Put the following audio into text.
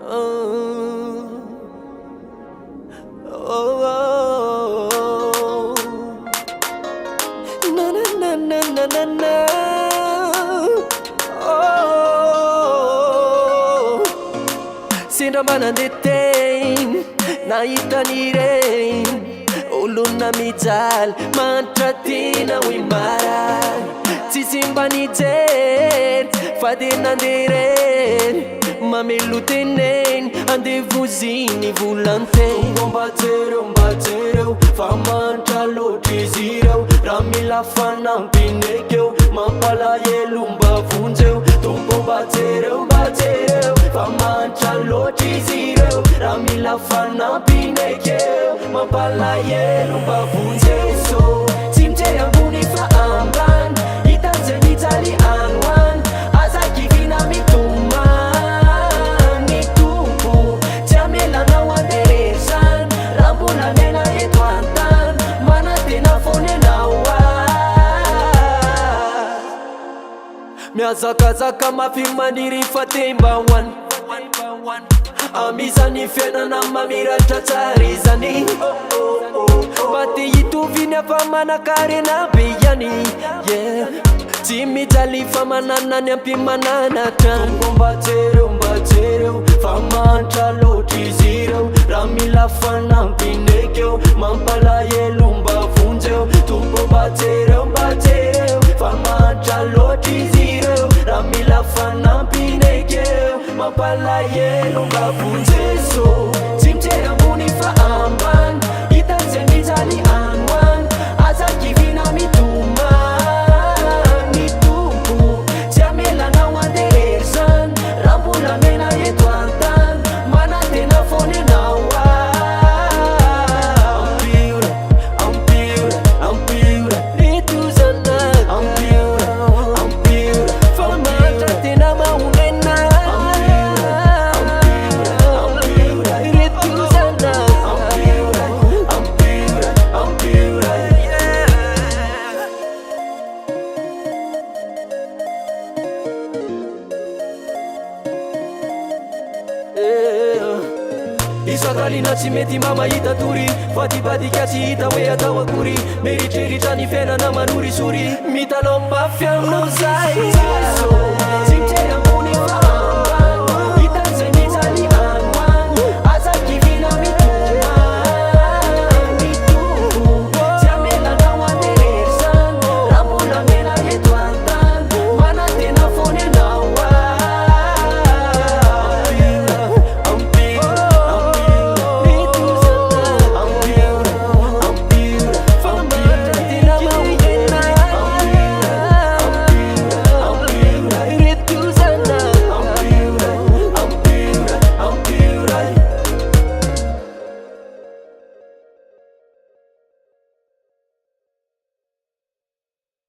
oh, oh, oh. Na na na na na na na. Oh, sindra manandetain nahitan'ireny olona mijaly manitra tena hoe marary tsy simba nijery fa de nandeha rery mamelo teneny andevoziny volanteny mbajereo fa manitra loatra izy ireo raha mila fanampinekeo mampalahelo mba vonjeo tombo mbajereo fa manitra loatra izy ireo raha mila fanampinekeo mampalahelo mba vonjeo so tsy mijery ambony fa ambany hitan'zay mijaly anoany azakivina mitomany tompo tsy amelanao anderezany raha mbola mena eto antany manatena fonenao miazakazaka mafirmaniry fa temba hoany amisany fiainana mamiratra tsara izany mba te hitoviny afamanankarena be ihany yeah tsy mijaly fa mananany ampimanana trano mbajereo fa manitra loatra izy ireo raha mila fanampinekeo mampalahelo mba vonjeo tombo mbajereo fa manitra loatra izy ireo raha mila fanampinekeo mampalahelo mba vonjeso tsy mijery ambony fa ambany hitan'zay mijaly anoany azakivina mitomany tompo tsy amelanao anderezany raha mbola mena eto antany manatena fonenao ampiora eto zanaky ampiora fa manitra tena mahonena isakalina tsy mety mamahita tory fa tibadika tsy hita hoe atao akory meritreritra ny fiainana manorisory mitalao mafy aminao zay